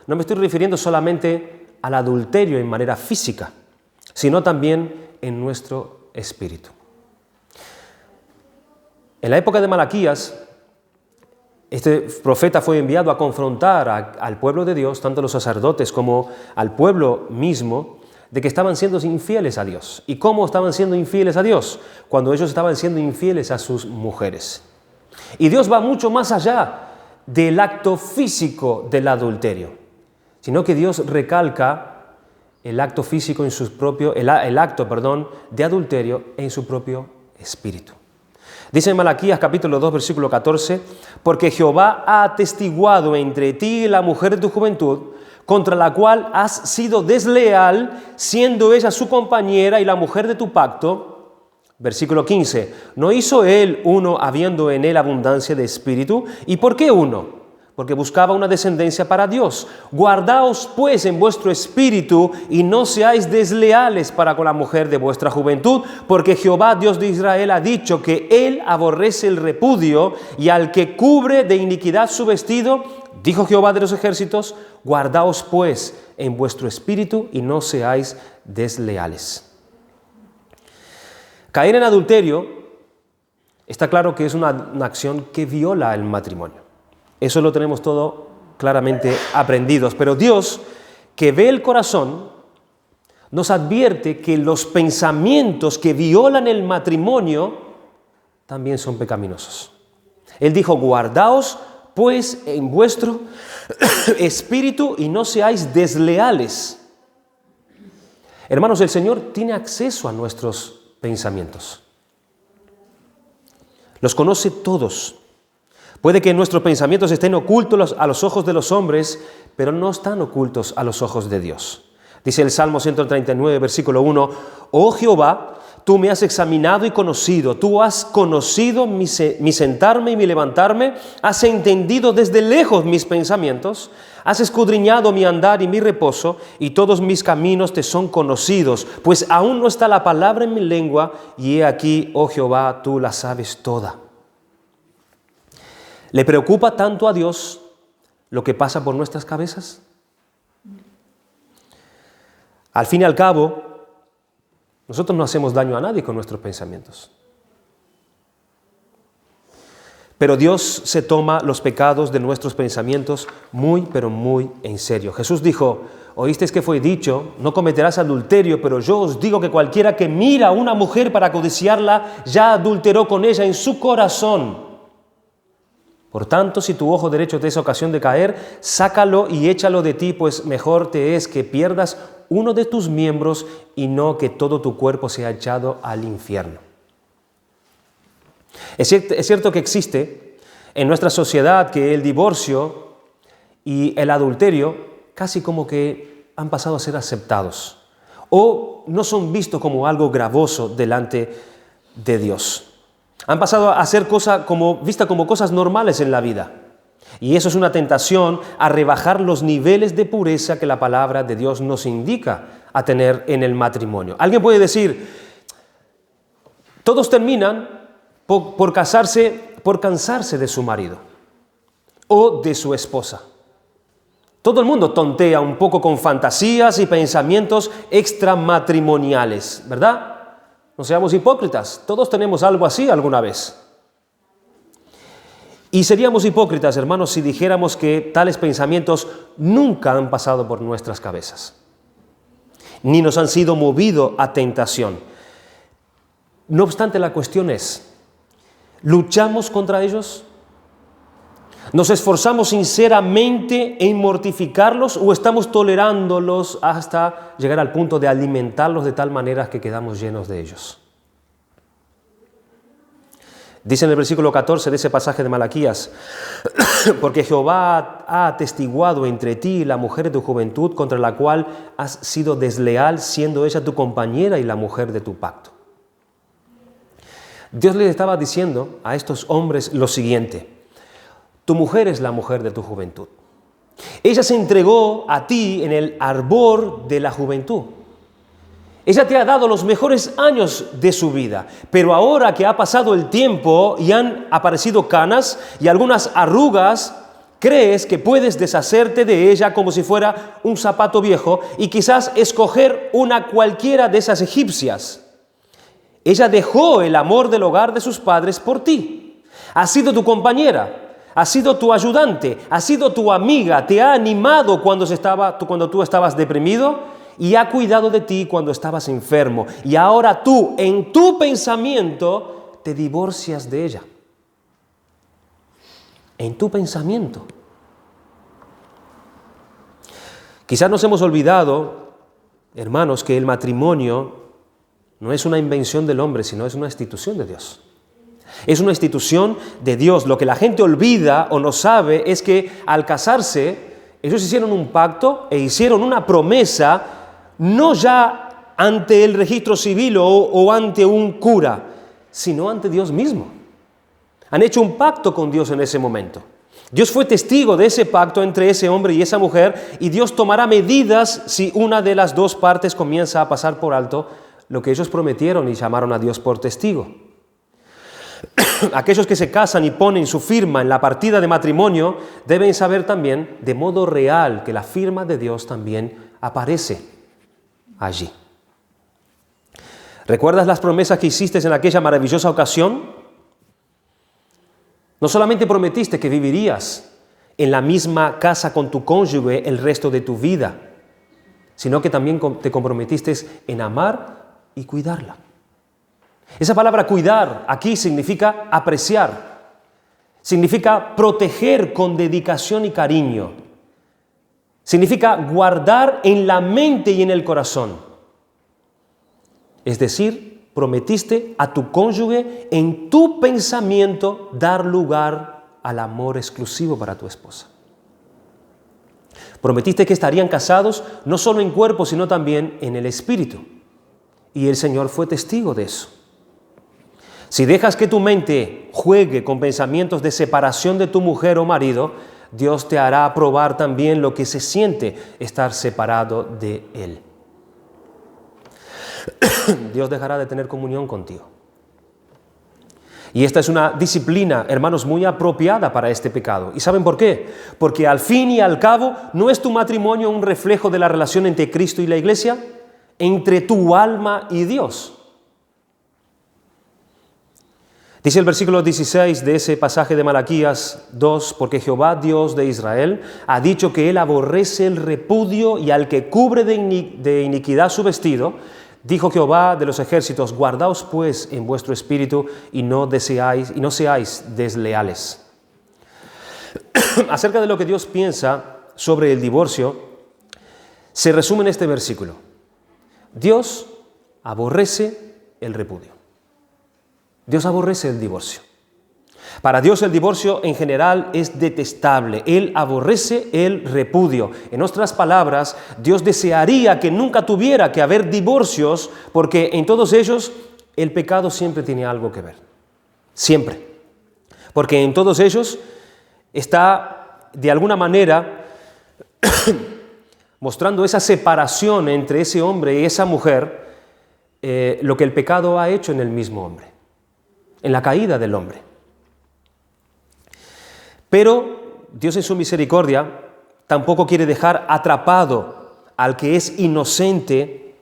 A: no me estoy refiriendo solamente al adulterio en manera física, sino también en nuestro espíritu. En la época de Malaquías, este profeta fue enviado a confrontar al pueblo de Dios, tanto los sacerdotes como al pueblo mismo, de que estaban siendo infieles a Dios. ¿Y cómo estaban siendo infieles a Dios? Cuando ellos estaban siendo infieles a sus mujeres. Y Dios va mucho más allá del acto físico del adulterio, sino que Dios recalca el acto físico el acto de adulterio en su propio espíritu. Dice en Malaquías capítulo 2, versículo 14, porque Jehová ha atestiguado entre ti y la mujer de tu juventud, contra la cual has sido desleal, siendo ella su compañera y la mujer de tu pacto. Versículo 15, ¿no hizo él uno habiendo en él abundancia de espíritu? ¿Y por qué uno? Porque buscaba una descendencia para Dios. Guardaos pues en vuestro espíritu y no seáis desleales para con la mujer de vuestra juventud, porque Jehová, Dios de Israel, ha dicho que él aborrece el repudio y al que cubre de iniquidad su vestido, dijo Jehová de los ejércitos, guardaos pues en vuestro espíritu y no seáis desleales. Caer en adulterio está claro que es una acción que viola el matrimonio. Eso lo tenemos todo claramente aprendidos. Pero Dios, que ve el corazón, nos advierte que los pensamientos que violan el matrimonio también son pecaminosos. Él dijo, guardaos pues en vuestro espíritu y no seáis desleales. Hermanos, el Señor tiene acceso a nuestros pensamientos. Los conoce todos. Puede que nuestros pensamientos estén ocultos a los ojos de los hombres, pero no están ocultos a los ojos de Dios. Dice el Salmo 139, versículo 1, oh Jehová, tú me has examinado y conocido, tú has conocido mi sentarme y mi levantarme, has entendido desde lejos mis pensamientos, has escudriñado mi andar y mi reposo, y todos mis caminos te son conocidos, pues aún no está la palabra en mi lengua, y he aquí, oh Jehová, tú la sabes toda. ¿Le preocupa tanto a Dios lo que pasa por nuestras cabezas? Al fin y al cabo, nosotros no hacemos daño a nadie con nuestros pensamientos. Pero Dios se toma los pecados de nuestros pensamientos muy, pero muy en serio. Jesús dijo, oísteis que fue dicho, no cometerás adulterio, pero yo os digo que cualquiera que mira a una mujer para codiciarla, ya adulteró con ella en su corazón. Por tanto, si tu ojo derecho te es ocasión de caer, sácalo y échalo de ti, pues mejor te es que pierdas uno de tus miembros y no que todo tu cuerpo sea echado al infierno. Es cierto que existe en nuestra sociedad que el divorcio y el adulterio casi como que han pasado a ser aceptados o no son vistos como algo gravoso delante de Dios. Han pasado a ser vistas como cosas normales en la vida. Y eso es una tentación a rebajar los niveles de pureza que la palabra de Dios nos indica a tener en el matrimonio. Alguien puede decir, todos terminan por cansarse de su marido o de su esposa. Todo el mundo tontea un poco con fantasías y pensamientos extramatrimoniales, ¿verdad? No seamos hipócritas, todos tenemos algo así alguna vez. Y seríamos hipócritas, hermanos, si dijéramos que tales pensamientos nunca han pasado por nuestras cabezas, ni nos han sido movidos a tentación. No obstante, la cuestión es, ¿luchamos contra ellos? ¿Nos esforzamos sinceramente en mortificarlos o estamos tolerándolos hasta llegar al punto de alimentarlos de tal manera que quedamos llenos de ellos? Dice en el versículo 14 de ese pasaje de Malaquías, porque Jehová ha atestiguado entre ti y la mujer de tu juventud contra la cual has sido desleal, siendo ella tu compañera y la mujer de tu pacto. Dios les estaba diciendo a estos hombres lo siguiente: tu mujer es la mujer de tu juventud. Ella se entregó a ti en el ardor de la juventud. Ella te ha dado los mejores años de su vida, pero ahora que ha pasado el tiempo y han aparecido canas y algunas arrugas, crees que puedes deshacerte de ella como si fuera un zapato viejo y quizás escoger una cualquiera de esas egipcias. Ella dejó el amor del hogar de sus padres por ti. Ha sido tu compañera. Ha sido tu ayudante, ha sido tu amiga, te ha animado cuando tú estabas deprimido y ha cuidado de ti cuando estabas enfermo. Y ahora tú, en tu pensamiento, te divorcias de ella. En tu pensamiento. Quizás nos hemos olvidado, hermanos, que el matrimonio no es una invención del hombre, sino es una institución de Dios. Es una institución de Dios. Lo que la gente olvida o no sabe es que al casarse, ellos hicieron un pacto e hicieron una promesa, no ya ante el registro civil o ante un cura, sino ante Dios mismo. Han hecho un pacto con Dios en ese momento. Dios fue testigo de ese pacto entre ese hombre y esa mujer, y Dios tomará medidas si una de las dos partes comienza a pasar por alto lo que ellos prometieron y llamaron a Dios por testigo. Aquellos que se casan y ponen su firma en la partida de matrimonio deben saber también de modo real que la firma de Dios también aparece allí. ¿Recuerdas las promesas que hiciste en aquella maravillosa ocasión? No solamente prometiste que vivirías en la misma casa con tu cónyuge el resto de tu vida, sino que también te comprometiste en amar y cuidarla. Esa palabra cuidar aquí significa apreciar, significa proteger con dedicación y cariño, significa guardar en la mente y en el corazón. Es decir, prometiste a tu cónyuge en tu pensamiento dar lugar al amor exclusivo para tu esposa. Prometiste que estarían casados no solo en cuerpo, sino también en el espíritu. Y el Señor fue testigo de eso. Si dejas que tu mente juegue con pensamientos de separación de tu mujer o marido, Dios te hará probar también lo que se siente estar separado de Él. Dios dejará de tener comunión contigo. Y esta es una disciplina, hermanos, muy apropiada para este pecado. ¿Y saben por qué? Porque al fin y al cabo, ¿no es tu matrimonio un reflejo de la relación entre Cristo y la Iglesia? Entre tu alma y Dios. Dice el versículo 16 de ese pasaje de Malaquías 2, porque Jehová Dios de Israel ha dicho que Él aborrece el repudio y al que cubre de iniquidad su vestido. Dijo Jehová de los ejércitos, guardaos pues en vuestro espíritu y no seáis desleales. Acerca de lo que Dios piensa sobre el divorcio, se resume en este versículo. Dios aborrece el repudio. Dios aborrece el divorcio. Para Dios el divorcio en general es detestable. Él aborrece el repudio. En otras palabras, Dios desearía que nunca tuviera que haber divorcios porque en todos ellos el pecado siempre tiene algo que ver. Siempre. Porque en todos ellos está de alguna manera mostrando esa separación entre ese hombre y esa mujer, lo que el pecado ha hecho en el mismo hombre, en la caída del hombre. Pero Dios en su misericordia tampoco quiere dejar atrapado al que es inocente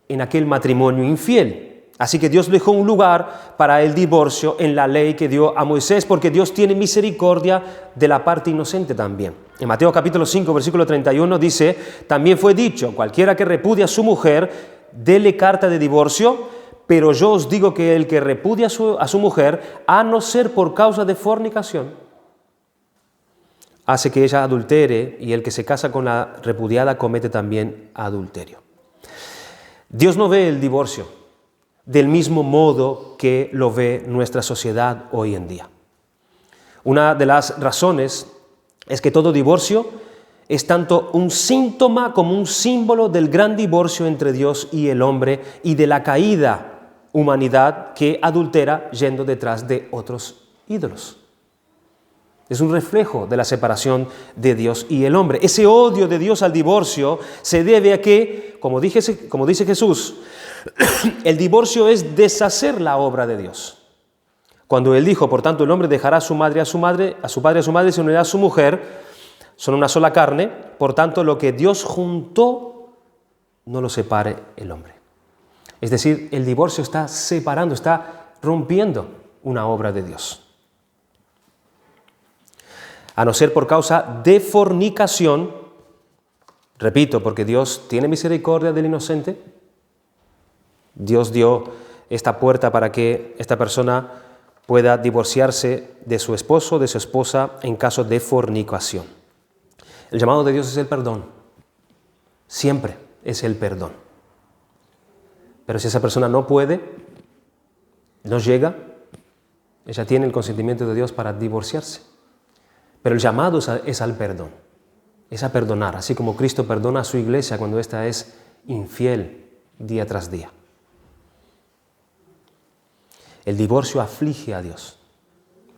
A: en aquel matrimonio infiel. Así que Dios dejó un lugar para el divorcio en la ley que dio a Moisés, porque Dios tiene misericordia de la parte inocente también. En Mateo capítulo 5, versículo 31 dice, también fue dicho, cualquiera que repudia a su mujer, dele carta de divorcio, pero yo os digo que el que repudia a su mujer, a no ser por causa de fornicación, hace que ella adultere, y el que se casa con la repudiada comete también adulterio. Dios no ve el divorcio del mismo modo que lo ve nuestra sociedad hoy en día. Una de las razones es que todo divorcio es tanto un síntoma como un símbolo del gran divorcio entre Dios y el hombre y de la caída humanidad que adultera yendo detrás de otros ídolos. Es un reflejo de la separación de Dios y el hombre. Ese odio de Dios al divorcio se debe a que, como dice Jesús, el divorcio es deshacer la obra de Dios. Cuando Él dijo, por tanto, el hombre dejará a su padre y a su madre y se unirá a su mujer, son una sola carne, por tanto, lo que Dios juntó, no lo separe el hombre. Es decir, el divorcio está separando, está rompiendo una obra de Dios. A no ser por causa de fornicación, repito, porque Dios tiene misericordia del inocente, Dios dio esta puerta para que esta persona pueda divorciarse de su esposo o de su esposa en caso de fornicación. El llamado de Dios es el perdón. Siempre es el perdón. Pero si esa persona no puede, no llega, ella tiene el consentimiento de Dios para divorciarse. Pero el llamado es al perdón, es a perdonar, así como Cristo perdona a su iglesia cuando ésta es infiel día tras día. El divorcio aflige a Dios,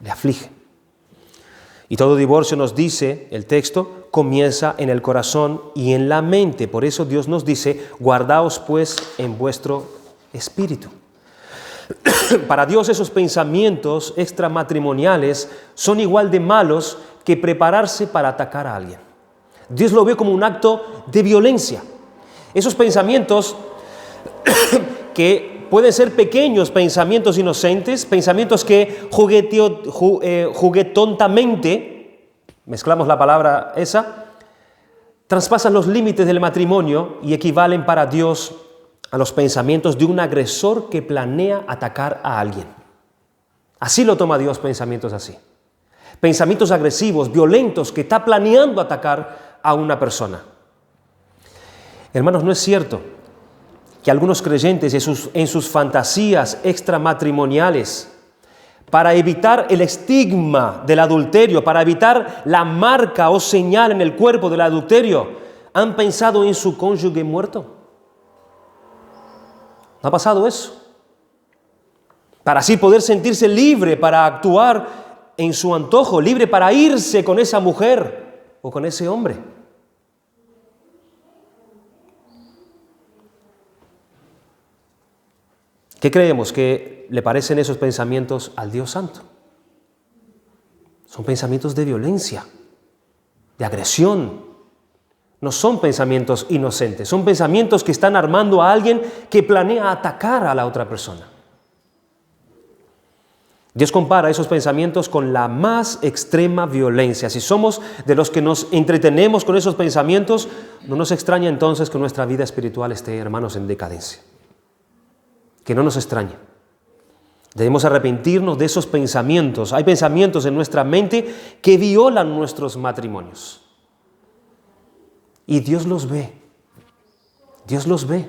A: le aflige. Y todo divorcio, nos dice el texto, comienza en el corazón y en la mente. Por eso Dios nos dice, guardaos pues en vuestro espíritu. Para Dios esos pensamientos extramatrimoniales son igual de malos que prepararse para atacar a alguien. Dios lo ve como un acto de violencia. Esos pensamientos que pueden ser pequeños pensamientos inocentes, pensamientos que juguetontamente, mezclamos la palabra esa, traspasan los límites del matrimonio y equivalen para Dios a los pensamientos de un agresor que planea atacar a alguien. Así lo toma Dios, pensamientos así. Pensamientos agresivos, violentos, que está planeando atacar a una persona. Hermanos, no es cierto que algunos creyentes en sus fantasías extramatrimoniales, para evitar el estigma del adulterio, para evitar la marca o señal en el cuerpo del adulterio, han pensado en su cónyuge muerto. ¿No ha pasado eso? Para así poder sentirse libre para actuar en su antojo, libre para irse con esa mujer o con ese hombre. ¿Qué creemos que le parecen esos pensamientos al Dios Santo? Son pensamientos de violencia, de agresión. No son pensamientos inocentes, son pensamientos que están armando a alguien que planea atacar a la otra persona. Dios compara esos pensamientos con la más extrema violencia. Si somos de los que nos entretenemos con esos pensamientos, no nos extraña entonces que nuestra vida espiritual esté, hermanos, en decadencia. Que no nos extrañe. Debemos arrepentirnos de esos pensamientos. Hay pensamientos en nuestra mente que violan nuestros matrimonios. Y Dios los ve. Dios los ve.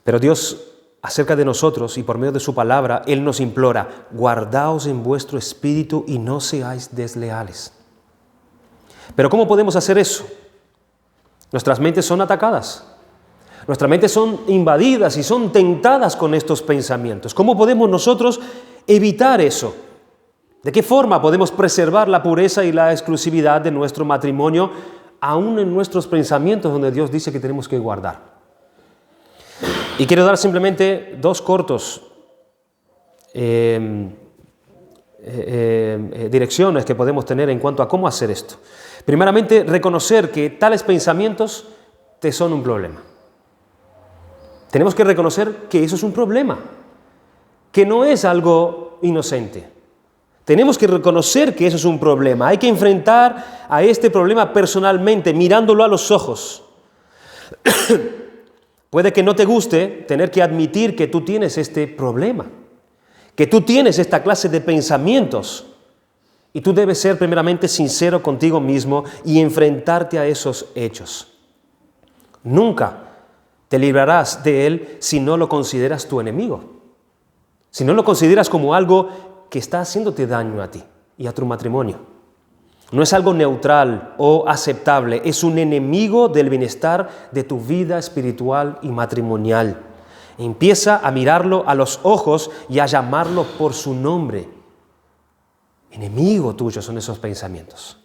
A: Pero Dios, acerca de nosotros y por medio de su palabra, Él nos implora: guardaos en vuestro espíritu y no seáis desleales. Pero ¿cómo podemos hacer eso? Nuestras mentes son atacadas. Nuestras mentes son invadidas y son tentadas con estos pensamientos. ¿Cómo podemos nosotros evitar eso? ¿De qué forma podemos preservar la pureza y la exclusividad de nuestro matrimonio, aún en nuestros pensamientos donde Dios dice que tenemos que guardar? Y quiero dar simplemente dos cortos direcciones que podemos tener en cuanto a cómo hacer esto. Primeramente, reconocer que tales pensamientos te son un problema. Tenemos que reconocer que eso es un problema, que no es algo inocente. Tenemos que reconocer que eso es un problema. Hay que enfrentar a este problema personalmente, mirándolo a los ojos. Puede que no te guste tener que admitir que tú tienes este problema, que tú tienes esta clase de pensamientos. Y tú debes ser primeramente sincero contigo mismo y enfrentarte a esos hechos. Nunca te librarás de él si no lo consideras tu enemigo, si no lo consideras como algo que está haciéndote daño a ti y a tu matrimonio. No es algo neutral o aceptable, es un enemigo del bienestar de tu vida espiritual y matrimonial. Empieza a mirarlo a los ojos y a llamarlo por su nombre. Enemigo tuyo son esos pensamientos.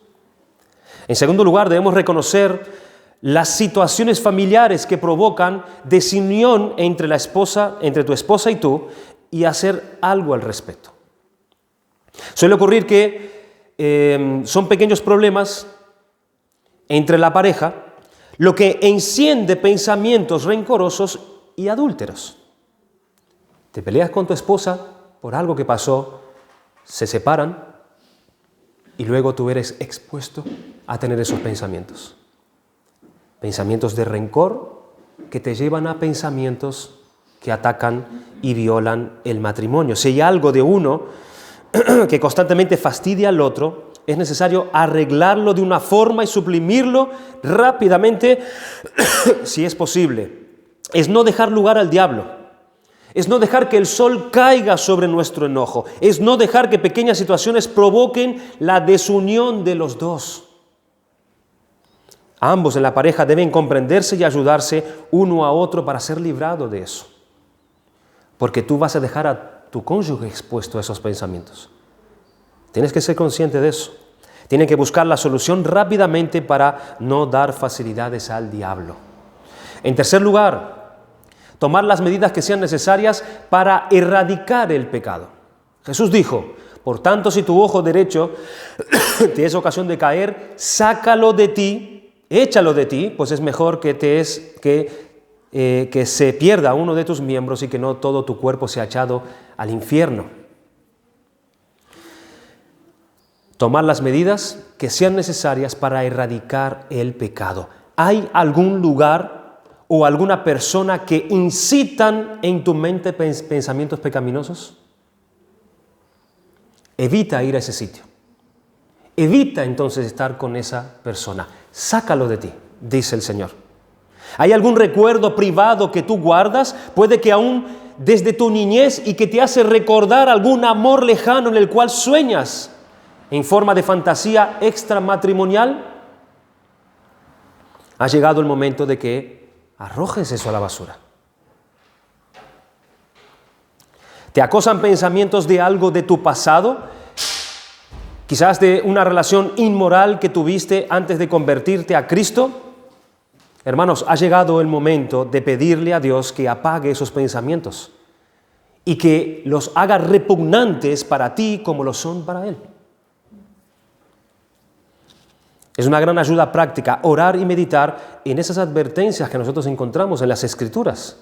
A: En segundo lugar, debemos reconocer las situaciones familiares que provocan desunión entre tu esposa y tú, y hacer algo al respecto. Suele ocurrir que son pequeños problemas entre la pareja lo que enciende pensamientos rencorosos y adúlteros. Te peleas con tu esposa por algo que pasó, se separan y luego tú eres expuesto a tener esos pensamientos. Pensamientos de rencor que te llevan a pensamientos que atacan y violan el matrimonio. Si hay algo de uno que constantemente fastidia al otro, es necesario arreglarlo de una forma y suprimirlo rápidamente, si es posible. Es no dejar lugar al diablo. Es no dejar que el sol caiga sobre nuestro enojo. Es no dejar que pequeñas situaciones provoquen la desunión de los dos. Ambos en la pareja deben comprenderse y ayudarse uno a otro para ser librado de eso. Porque tú vas a dejar a tu cónyuge expuesto a esos pensamientos. Tienes que ser consciente de eso. Tienen que buscar la solución rápidamente para no dar facilidades al diablo. En tercer lugar, tomar las medidas que sean necesarias para erradicar el pecado. Jesús dijo: por tanto, si tu ojo derecho te es ocasión de caer, sácalo de ti, échalo de ti, pues es mejor que se pierda uno de tus miembros y que no todo tu cuerpo sea echado al infierno. Tomar las medidas que sean necesarias para erradicar el pecado. ¿Hay algún lugar o alguna persona que incitan en tu mente pensamientos pecaminosos? Evita ir a ese sitio. Evita entonces estar con esa persona. Sácalo de ti, dice el Señor. ¿Hay algún recuerdo privado que tú guardas? Puede que aún desde tu niñez y que te hace recordar algún amor lejano en el cual sueñas en forma de fantasía extramatrimonial. Ha llegado el momento de que arrojes eso a la basura. ¿Te acosan pensamientos de algo de tu pasado? Quizás de una relación inmoral que tuviste antes de convertirte a Cristo. Hermanos, ha llegado el momento de pedirle a Dios que apague esos pensamientos y que los haga repugnantes para ti como lo son para Él. Es una gran ayuda práctica orar y meditar en esas advertencias que nosotros encontramos en las Escrituras.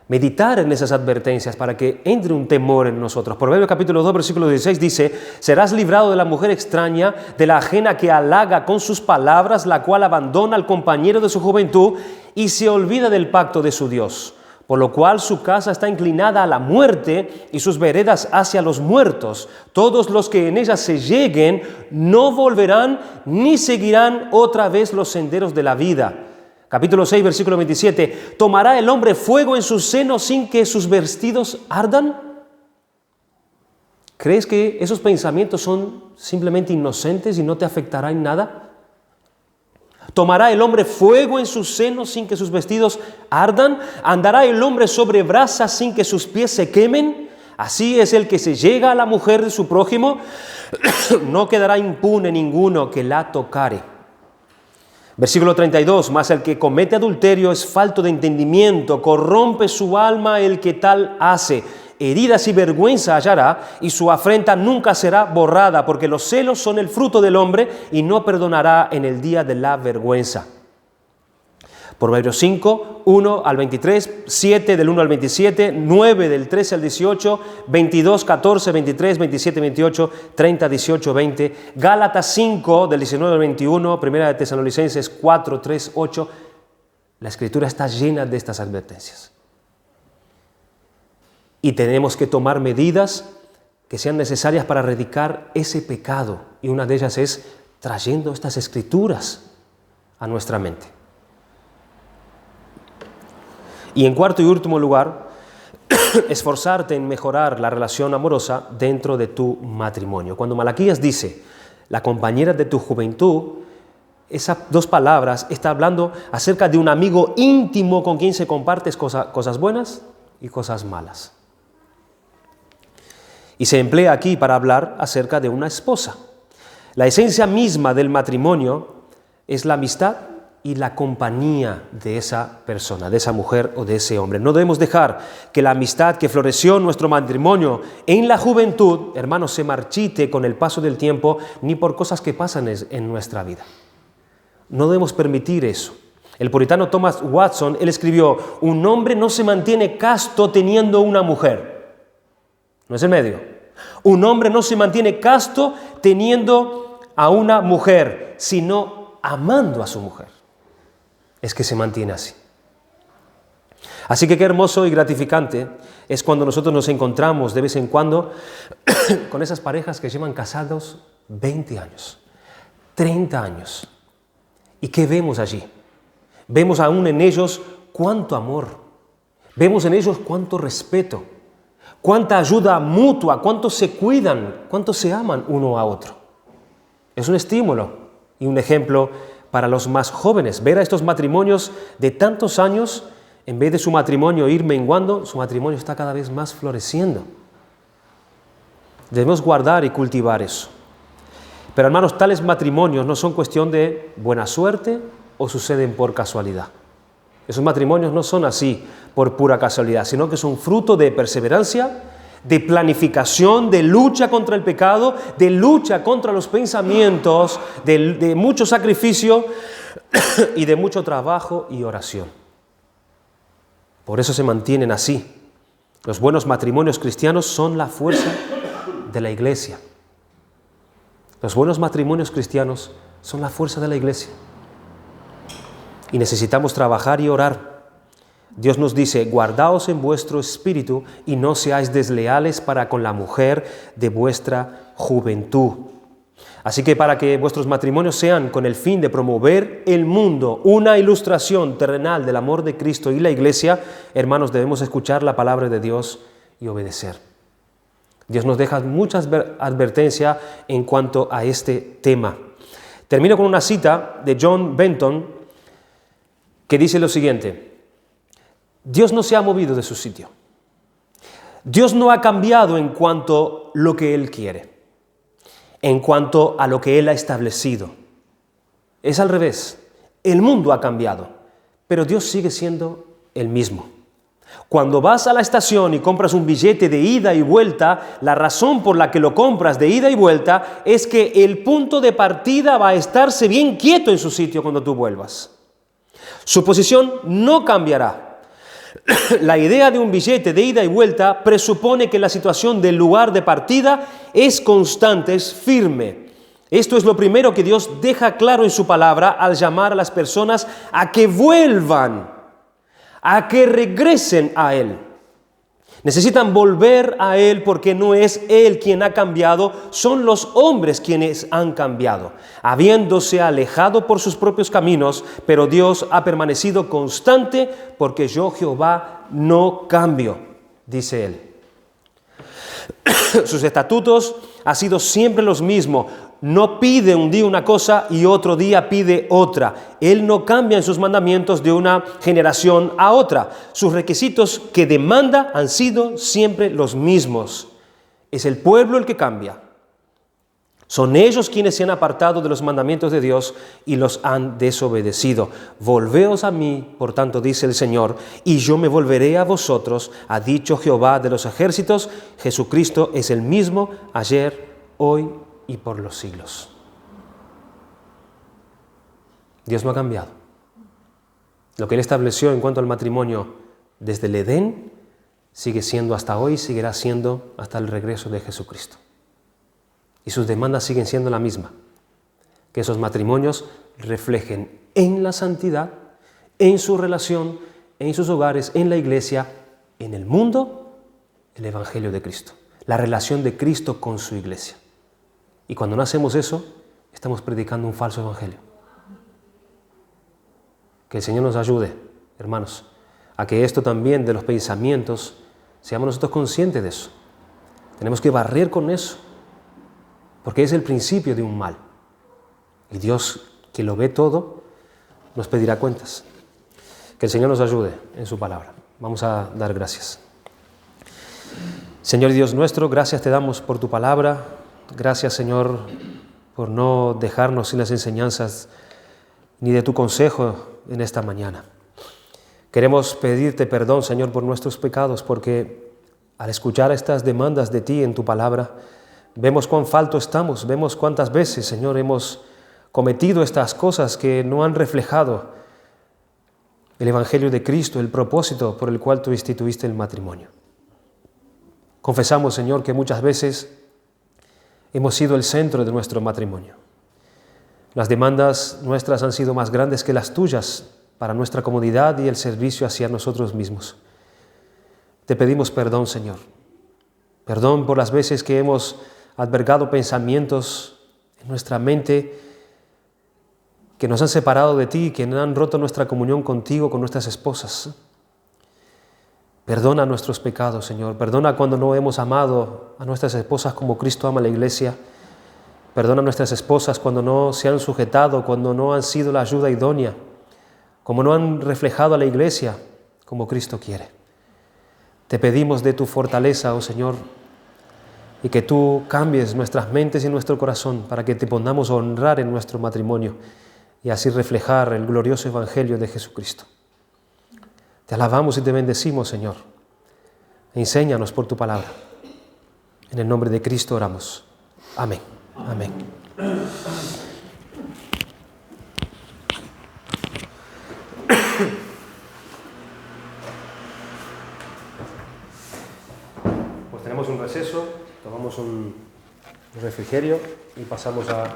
A: Meditar en esas advertencias para que entre un temor en nosotros. Proverbios capítulo 2, versículo 16 dice: serás librado de la mujer extraña, de la ajena que halaga con sus palabras, la cual abandona al compañero de su juventud y se olvida del pacto de su Dios. Por lo cual su casa está inclinada a la muerte y sus veredas hacia los muertos. Todos los que en ella se lleguen no volverán ni seguirán otra vez los senderos de la vida. Capítulo 6, versículo 27. ¿Tomará el hombre fuego en su seno sin que sus vestidos ardan? ¿Crees que esos pensamientos son simplemente inocentes y no te afectará en nada? ¿Tomará el hombre fuego en su seno sin que sus vestidos ardan? ¿Andará el hombre sobre brasas sin que sus pies se quemen? Así es el que se llega a la mujer de su prójimo, no quedará impune ninguno que la tocare. Versículo 32, mas el que comete adulterio es falto de entendimiento, corrompe su alma el que tal hace. Heridas y vergüenza hallará, y su afrenta nunca será borrada, porque los celos son el fruto del hombre, y no perdonará en el día de la vergüenza. Proverbios 5, 1 al 23, 7 del 1 al 27, 9 del 13 al 18, 22, 14, 23, 27, 28, 30, 18, 20, Gálatas 5 del 19 al 21, Primera de Tesalonicenses 4, 3, 8. La Escritura está llena de estas advertencias. Y tenemos que tomar medidas que sean necesarias para erradicar ese pecado. Y una de ellas es trayendo estas Escrituras a nuestra mente. Y en cuarto y último lugar, esforzarte en mejorar la relación amorosa dentro de tu matrimonio. Cuando Malaquías dice, la compañera de tu juventud, esas dos palabras está hablando acerca de un amigo íntimo con quien se compartes cosas buenas y cosas malas. Y se emplea aquí para hablar acerca de una esposa. La esencia misma del matrimonio es la amistad y la compañía de esa persona, de esa mujer o de ese hombre. No debemos dejar que la amistad que floreció en nuestro matrimonio en la juventud, hermanos, se marchite con el paso del tiempo, ni por cosas que pasan en nuestra vida. No debemos permitir eso. El puritano Thomas Watson, él escribió: un hombre no se mantiene casto teniendo una mujer. No es el medio. Un hombre no se mantiene casto teniendo a una mujer, sino amando a su mujer. Es que se mantiene así. Así que qué hermoso y gratificante es cuando nosotros nos encontramos de vez en cuando con esas parejas que llevan casados 20 años, 30 años. ¿Y qué vemos allí? Vemos aún en ellos cuánto amor, vemos en ellos cuánto respeto, cuánta ayuda mutua, cuánto se cuidan, cuánto se aman uno a otro. Es un estímulo y un ejemplo para los más jóvenes, ver a estos matrimonios de tantos años, en vez de su matrimonio ir menguando, su matrimonio está cada vez más floreciendo. Debemos guardar y cultivar eso. Pero hermanos, tales matrimonios no son cuestión de buena suerte o suceden por casualidad. Esos matrimonios no son así por pura casualidad, sino que son fruto de perseverancia, de planificación, de lucha contra el pecado, de lucha contra los pensamientos, de mucho sacrificio y de mucho trabajo y oración. Por eso se mantienen así. Los buenos matrimonios cristianos son la fuerza de la iglesia. Los buenos matrimonios cristianos son la fuerza de la iglesia. Y necesitamos trabajar y orar. Dios nos dice: guardaos en vuestro espíritu y no seáis desleales para con la mujer de vuestra juventud. Así que para que vuestros matrimonios sean con el fin de promover el mundo, una ilustración terrenal del amor de Cristo y la iglesia, hermanos, debemos escuchar la palabra de Dios y obedecer. Dios nos deja muchas advertencias en cuanto a este tema. Termino con una cita de John Benton que dice lo siguiente: Dios no se ha movido de su sitio. Dios no ha cambiado en cuanto a lo que Él quiere, en cuanto a lo que Él ha establecido. Es al revés. El mundo ha cambiado, pero Dios sigue siendo el mismo. Cuando vas a la estación y compras un billete de ida y vuelta, la razón por la que lo compras de ida y vuelta es que el punto de partida va a estarse bien quieto en su sitio cuando tú vuelvas. Su posición no cambiará. La idea de un billete de ida y vuelta presupone que la situación del lugar de partida es constante, es firme. Esto es lo primero que Dios deja claro en su palabra al llamar a las personas a que vuelvan, a que regresen a Él. Necesitan volver a Él porque no es Él quien ha cambiado, son los hombres quienes han cambiado, habiéndose alejado por sus propios caminos, pero Dios ha permanecido constante porque yo, Jehová, no cambio, dice Él. Sus estatutos han sido siempre los mismos. No pide un día una cosa y otro día pide otra. Él no cambia en sus mandamientos de una generación a otra. Sus requisitos que demanda han sido siempre los mismos. Es el pueblo el que cambia. Son ellos quienes se han apartado de los mandamientos de Dios y los han desobedecido. Volveos a mí, por tanto, dice el Señor, y yo me volveré a vosotros, ha dicho Jehová de los ejércitos. Jesucristo es el mismo ayer, hoy y por los siglos. Dios no ha cambiado. Lo que Él estableció en cuanto al matrimonio desde el Edén sigue siendo hasta hoy, seguirá siendo hasta el regreso de Jesucristo. Y sus demandas siguen siendo la misma, que esos matrimonios reflejen en la santidad, en su relación, en sus hogares, en la iglesia, en el mundo, el Evangelio de Cristo, la relación de Cristo con su iglesia. Y cuando no hacemos eso, estamos predicando un falso evangelio. Que el Señor nos ayude, hermanos, a que esto también de los pensamientos, seamos nosotros conscientes de eso. Tenemos que barrer con eso, porque es el principio de un mal. Y Dios, que lo ve todo, nos pedirá cuentas. Que el Señor nos ayude en su palabra. Vamos a dar gracias. Señor Dios nuestro, gracias te damos por tu palabra. Gracias, Señor, por no dejarnos sin las enseñanzas ni de tu consejo en esta mañana. Queremos pedirte perdón, Señor, por nuestros pecados, porque al escuchar estas demandas de ti en tu palabra, vemos cuán falto estamos, vemos cuántas veces, Señor, hemos cometido estas cosas que no han reflejado el Evangelio de Cristo, el propósito por el cual tú instituiste el matrimonio. Confesamos, Señor, que muchas veces hemos sido el centro de nuestro matrimonio. Las demandas nuestras han sido más grandes que las tuyas para nuestra comodidad y el servicio hacia nosotros mismos. Te pedimos perdón, Señor. Perdón por las veces que hemos albergado pensamientos en nuestra mente que nos han separado de ti, que han roto nuestra comunión contigo, con nuestras esposas. Perdona nuestros pecados, Señor. Perdona cuando no hemos amado a nuestras esposas como Cristo ama a la iglesia. Perdona a nuestras esposas cuando no se han sujetado, cuando no han sido la ayuda idónea, como no han reflejado a la iglesia como Cristo quiere. Te pedimos de tu fortaleza, oh Señor, y que tú cambies nuestras mentes y nuestro corazón para que te podamos honrar en nuestro matrimonio y así reflejar el glorioso Evangelio de Jesucristo. Te alabamos y te bendecimos, Señor. Enséñanos por tu palabra. En el nombre de Cristo oramos. Amén. Amén. Pues tenemos un receso, tomamos un refrigerio y pasamos a